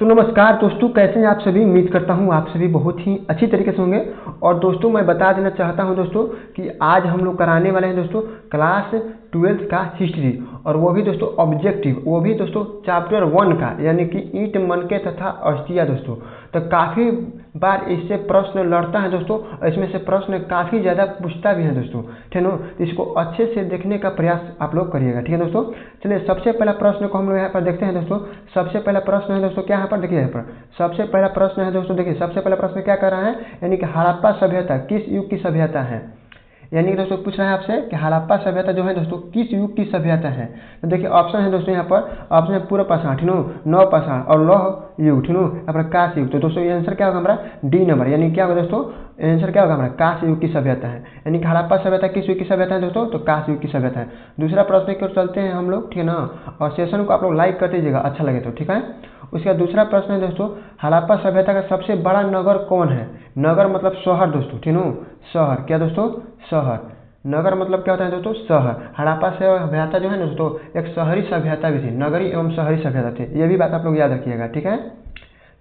तो नमस्कार दोस्तों, कैसे हैं आप सभी। उम्मीद करता हूं आप सभी बहुत ही अच्छी तरीके से होंगे। और दोस्तों मैं बता देना चाहता हूं दोस्तों कि आज हम लोग कराने वाले हैं दोस्तों क्लास 12th का हिस्ट्री, और वो भी दोस्तों ऑब्जेक्टिव, वो भी दोस्तों चैप्टर 1 का, यानी कि ईंट मनके तथा अस्टिया दोस्तों। तो काफ़ी बार इससे प्रश्न लड़ता है दोस्तों, और इसमें से प्रश्न काफ़ी ज़्यादा पूछता भी है दोस्तों, ठीक है। तो इसको अच्छे से देखने का प्रयास आप लोग करिएगा, ठीक है दोस्तों। चलिए सबसे पहला प्रश्न को हम लोग यहाँ पर देखते हैं दोस्तों। सबसे पहला प्रश्न है दोस्तों क्या यहाँ पर देखिए, यहाँ पर सबसे पहला प्रश्न है दोस्तों, देखिए सबसे पहला प्रश्न क्या कर रहा है, यानी कि हड़प्पा सभ्यता किस युग की सभ्यता है। यानी कि दोस्तों पूछ रहा है आपसे कि हड़प्पा सभ्यता जो है दोस्तों किस युग की सभ्यता है। तो देखिए ऑप्शन है दोस्तों यहाँ पर, ऑप्शन है पूर्व पाषाण, ठीक है, नव पाषाण और लौह युग, ठीक है, यहाँ पर कांस्य युग। तो दोस्तों ये आंसर क्या होगा हमारा डी नंबर, यानी क्या होगा दोस्तों, आंसर क्या होगा हमारा कांस्य युग की सभ्यता है। यानी कि हड़प्पा सभ्यता किस युग की सभ्यता है दोस्तों, तो कांस्य युग की सभ्यता है। दूसरा प्रश्न की ओर चलते हैं हम लोग, ठीक है ना। और सेशन को आप लोग लाइक कर दीजिएगा अच्छा लगे तो, ठीक है। उसके बाद दूसरा प्रश्न है दोस्तों, हड़प्पा सभ्यता का सबसे बड़ा नगर कौन है। नगर मतलब शहर दोस्तों, ठीक है, शहर क्या दोस्तों, शहर। नगर मतलब क्या होता है दोस्तों, शहर। हड़प्पा सभ्यता जो है दोस्तों एक शहरी सभ्यता भी थी, नगरी एवं शहरी सभ्यता थी, ये भी बात आप लोग याद रखिएगा, ठीक है।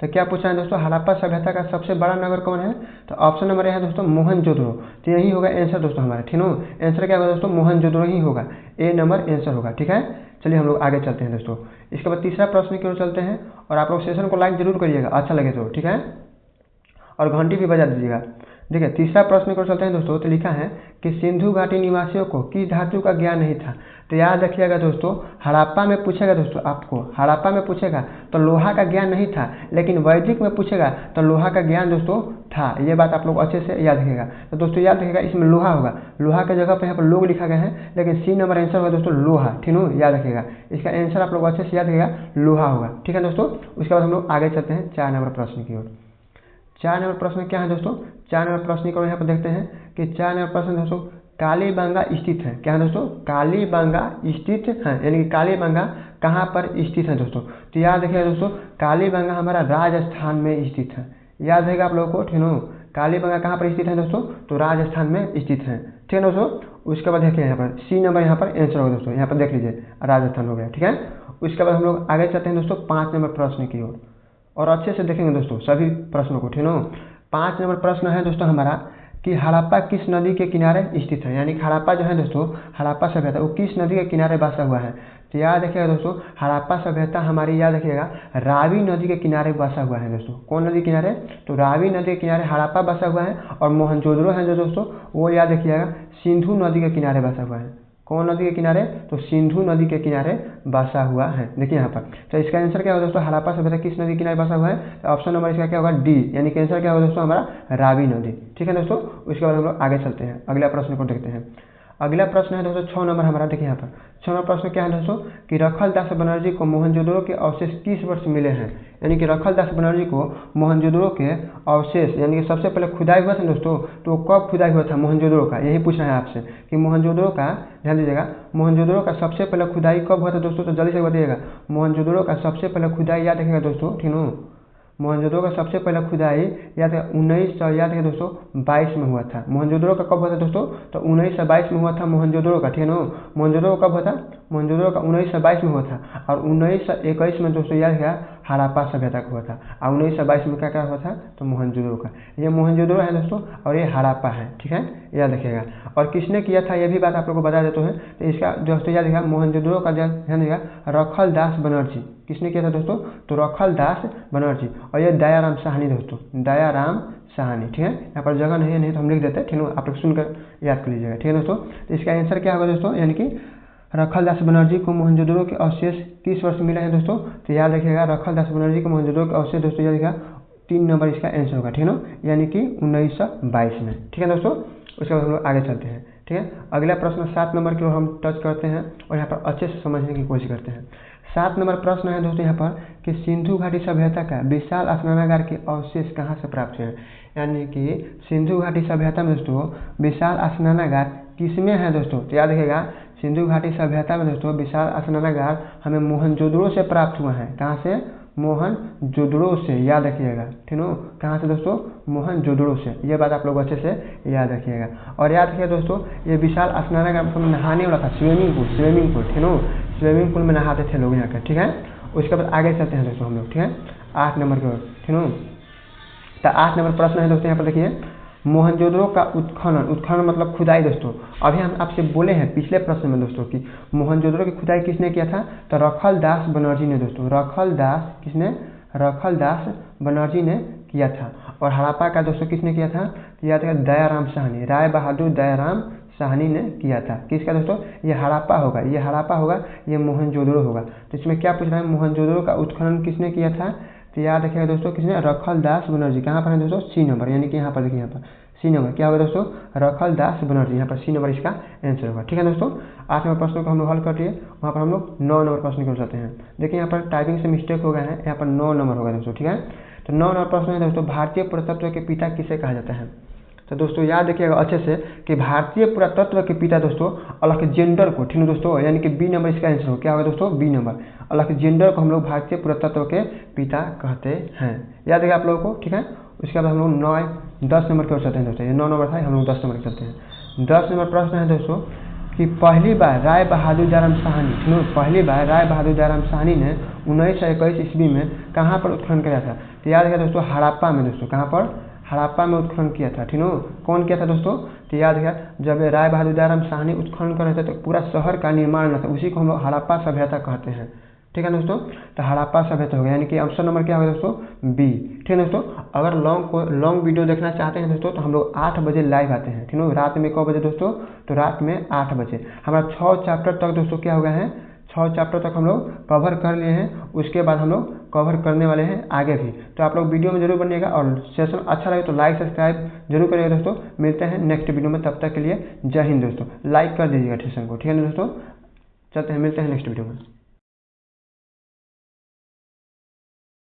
तो क्या पूछा है दोस्तों, हड़प्पा सभ्यता का सबसे बड़ा नगर कौन है। तो ऑप्शन नंबर है दोस्तों मोहनजोदड़ो। तो यही होगा आंसर दोस्तों हमारा, ठीक है। आंसर क्या होगा दोस्तों, मोहनजोदड़ो ही होगा, ए नंबर आंसर होगा, ठीक है। चलिए हम लोग आगे चलते हैं दोस्तों। इसके बाद तीसरा प्रश्न की ओर चलते हैं, और आप लोग सेशन को लाइक जरूर करिएगा अच्छा लगे तो, ठीक है, और घंटी भी बजा दीजिएगा। देखिए तीसरा प्रश्न को चलते हैं दोस्तों। तो लिखा है कि सिंधु घाटी निवासियों को किस धातु का ज्ञान नहीं था। तो याद रखिएगा दोस्तों, हड़प्पा में पूछेगा दोस्तों, आपको हड़प्पा में पूछेगा तो लोहा का ज्ञान नहीं था, लेकिन वैदिक में पूछेगा तो लोहा का ज्ञान दोस्तों था। ये बात आप लोग अच्छे से याद रखिएगा। तो दोस्तों याद रखिएगा इसमें लोहा होगा, लोहा के जगह पर यहाँ पर लोग लिखा गया है, लेकिन सी नंबर आंसर होगा दोस्तों लोहा, ठीक है, याद रखिएगा। इसका आंसर आप लोग अच्छे से याद रखिएगा, लोहा होगा, ठीक है दोस्तों। उसके बाद हम लोग आगे चलते हैं 4 नंबर प्रश्न की ओर। 4 नंबर प्रश्न क्या है दोस्तों, 4 नंबर प्रश्न को यहाँ पर देखते हैं कि 4 नंबर प्रश्न दोस्तों कालीबंगा स्थित है। क्या है दोस्तों, कालीबंगा स्थित है, यानी कि कालीबंगा कहाँ पर स्थित है दोस्तों। तो याद रखिएगा दोस्तों, कालीबंगा हमारा राजस्थान में स्थित है, याद रहेगा आप लोगों को, ठीक है। कालीबंगा कहाँ पर स्थित है दोस्तों, तो राजस्थान में स्थित है, ठीक है दोस्तों। उसके बाद देखिए यहाँ पर सी नंबर यहाँ पर आंसर होगा दोस्तों, यहाँ पर देख लीजिए राजस्थान हो गया, ठीक है। उसके बाद हम लोग आगे चलते हैं दोस्तों 5 नंबर प्रश्न की ओर, और अच्छे से देखेंगे दोस्तों सभी प्रश्नों को, ठीक है। 5 नंबर प्रश्न है दोस्तों हमारा कि हड़प्पा किस नदी के किनारे स्थित है। यानी हड़प्पा जो है दोस्तों, हड़प्पा सभ्यता वो किस नदी के किनारे बसा हुआ है। तो याद रखिएगा दोस्तों, हड़प्पा सभ्यता हमारी याद रखिएगा रावी नदी के किनारे बसा हुआ है दोस्तों। कौन नदी के किनारे, तो रावी नदी के किनारे हड़प्पा बसा हुआ है। और मोहनजोदड़ो है जो दोस्तों, वो याद रखिएगा सिंधु नदी के किनारे बसा हुआ है। कौन नदी के किनारे, तो सिंधु नदी के किनारे बसा हुआ है, देखिए यहाँ पर। तो इसका आंसर क्या होगा दोस्तों, हड़प्पा सभ्यता किस नदी के किनारे बसा हुआ है। तो ऑप्शन नंबर इसका क्या होगा डी, यानी कि आंसर क्या होगा दोस्तों हमारा रावी नदी, ठीक है दोस्तों। उसके बाद हम लोग आगे चलते हैं, अगला प्रश्न को देखते हैं। अगला प्रश्न है दोस्तों 6 नंबर हमारा, देखिए यहाँ पर 6 नंबर प्रश्न क्या है दोस्तों कि रखलदास बनर्जी को मोहनजोदड़ो के अवशेष किस वर्ष मिले हैं। यानी कि रखलदास बनर्जी को मोहनजोदड़ो के अवशेष, यानी कि सबसे पहले खुदाई हुआ था दोस्तों, तो कब खुदाई हुआ था मोहनजोदड़ो का, यही पूछ रहा है आपसे कि मोहनजोदड़ो का, ध्यान दीजिएगा, मोहनजोदड़ो का सबसे पहले खुदाई कब हुआ था दोस्तों। तो जल्दी से बताइएगा, मोहनजोदड़ो का सबसे पहले खुदाई याद रखिएगा दोस्तों, ठीक है। मोहनजोदड़ो का सबसे पहला खुदाई याद है 1922 में हुआ था। मोहनजोदड़ो का कब हुआ था दोस्तों, तो 1922 में हुआ था मोहनजोदड़ो का, ठीक है ना। मोहनजोदड़ो कब हुआ था, मोहनजोदड़ो का 1922 में हुआ था। और 1921 में दोस्तों याद है हड़प्पा सभ्यता का हुआ था। और 1922 में क्या क्या हुआ था, तो मोहनजोदड़ो का। ये मोहनजोदड़ो है दोस्तों, और ये हड़प्पा है, ठीक है, याद रखिएगा। और किसने किया था ये भी बात आप लोग को बता देते हैं। तो इसका दोस्तों याद रखिएगा, मोहनजोदड़ो का ध्यान रखिएगा रखलदास बनर्जी, किसने किया था दोस्तों, तो रखलदास बनर्जी। और ये दयाराम साहनी दोस्तों, दयाराम साहनी, ठीक है। यहाँ पर जगह नहीं है, नहीं तो हम लिख देते हैं, ठीक है, आप लोग सुनकर याद कर लीजिएगा, ठीक है दोस्तों। तो इसका आंसर क्या होगा दोस्तों, यानी कि रखलदास बनर्जी को मोहनजोदड़ो के अवशेष किस वर्ष मिले हैं दोस्तों। तो याद रखिएगा रखलदास बनर्जी को मोहनजोदड़ो के अवशेष दोस्तों याद रखिएगा 3 नंबर इसका आंसर होगा, ठीक है ना, यानी कि 1922 में, ठीक है दोस्तों। उसके बाद हम लोग आगे चलते हैं, ठीक है। अगला प्रश्न 7 नंबर की ओर हम टच करते हैं, और यहाँ पर अच्छे से समझने की कोशिश करते हैं। 7 नंबर प्रश्न है दोस्तों यहाँ पर कि सिंधु घाटी सभ्यता का विशाल स्नानागार के अवशेष कहाँ से प्राप्त हुए हैं। यानी कि सिंधु घाटी सभ्यता में दोस्तों विशाल स्नानागार किसमें है दोस्तों। तो याद रखिएगा, सिंधु घाटी सभ्यता में दोस्तों विशाल स्नानागार हमें मोहनजोदड़ो से प्राप्त हुआ है। कहाँ से, मोहनजोदड़ो से, याद रखिएगा, ठीक है। कहाँ से दोस्तों, मोहनजोदड़ो से, ये बात आप लोग अच्छे से याद रखिएगा। और याद रखिएगा दोस्तों, ये विशाल स्नानागार मतलब नहाने वाला था, स्विमिंग पूल, ठीक है, स्विमिंग पूल में नहाते थे लोग यहाँ के, ठीक है। उसके बाद आगे चलते हैं दोस्तों हम लोग, ठीक है 8 नंबर की ओर, ठीक है। तो 8 नंबर प्रश्न है दोस्तों, यहाँ पर देखिए मोहनजोदड़ो का उत्खनन, उत्खनन मतलब खुदाई दोस्तों। अभी हम आपसे बोले हैं पिछले प्रश्न में दोस्तों कि मोहनजोदड़ो की खुदाई किसने किया था, तो रखलदास बनर्जी ने दोस्तों, रखलदास किसने, रखलदास बनर्जी ने किया था। और हड़प्पा का दोस्तों किसने किया था, याद है दयाराम साहनी, राय बहादुर दयाराम साहनी ने किया था। किसका दोस्तों, ये हड़प्पा होगा, ये हड़प्पा होगा, ये मोहनजोदड़ो होगा। तो इसमें क्या पूछ रहा है, मोहनजोदड़ो का उत्खनन किसने किया था, तो याद रखिएगा दोस्तों किसने, रखलदास बनर्जी। कहाँ पर है दोस्तों, सी नंबर, यानी कि यहाँ पर देखिए, यहाँ पर सी नंबर क्या होगा दोस्तों, रखलदास बनर्जी, यहाँ पर सी नंबर इसका आंसर होगा। ठीक है दोस्तों, 8 नंबर प्रश्न को हम लोग हल कर लिए। वहाँ पर हम लोग 9 नंबर प्रश्न को जाते हैं। देखिए यहाँ पर टाइपिंग से मिस्टेक हो गया है, यहाँ पर 9 नंबर होगा दोस्तों, ठीक है। तो 9 नंबर प्रश्न है दोस्तों, भारतीय पुरातत्व के पिता किसे कहा जाता है। तो दोस्तों याद रखिएगा अच्छे से कि भारतीय पुरातत्व के पिता दोस्तों अलेक्जेंडर को, ठीक है दोस्तों, यानी कि बी नंबर इसका आंसर हो, क्या होगा दोस्तों, बी नंबर, अलेक्जेंडर को हम लोग भारतीय पुरातत्व के पिता कहते हैं। याद रखिए आप लोगों को, ठीक है। उसके बाद हम लोग 9-10 नंबर की ओर चलते हैं दोस्तों, ये 9 नंबर था, हम लोग 10 नंबर चलते हैं। 10 नंबर प्रश्न है दोस्तों कि पहली बार राय बहादुर दयाराम साहनी, पहली बार राय बहादुर दयाराम साहनी ने 1921 ईस्वी में कहाँ पर उत्खनन किया था। तो याद रखिए दोस्तों हड़प्पा में दोस्तों, कहाँ पर, हड़प्पा में उत्खनन किया था, ठीक है। कौन किया था दोस्तों, तो याद रखिए जब राय बहादुर दयाराम साहनी उत्खनन कर रहे थे तो पूरा शहर का निर्माण हुआ था, उसी को हम लोग हड़प्पा सभ्यता कहते हैं। ठीक है दोस्तों, तो हड़प्पा सभ्यता हो गया, यानी कि ऑप्शन नंबर क्या होगा दोस्तों, बी। ठीक है दोस्तों, अगर लॉन्ग वीडियो देखना चाहते हैं दोस्तों तो हम लोग 8 बजे लाइव आते हैं, ठीक है। रात में कब बजे दोस्तों, तो रात में 8 बजे। हमारा 6 चैप्टर तक दोस्तों क्या हो गया है, 6 चैप्टर तक हम लोग कवर कर लिए हैं। उसके बाद हम लोग कवर करने वाले हैं आगे भी। तो आप लोग वीडियो में जरूर बनिएगा, और सेशन अच्छा लगे तो लाइक सब्सक्राइब जरूर करिएगा दोस्तों। मिलते हैं नेक्स्ट वीडियो में, तब तक के लिए जय हिंद दोस्तों। लाइक कर दीजिएगा सेशन को, ठीक है ना दोस्तों। चलते हैं, मिलते हैं नेक्स्ट वीडियो में।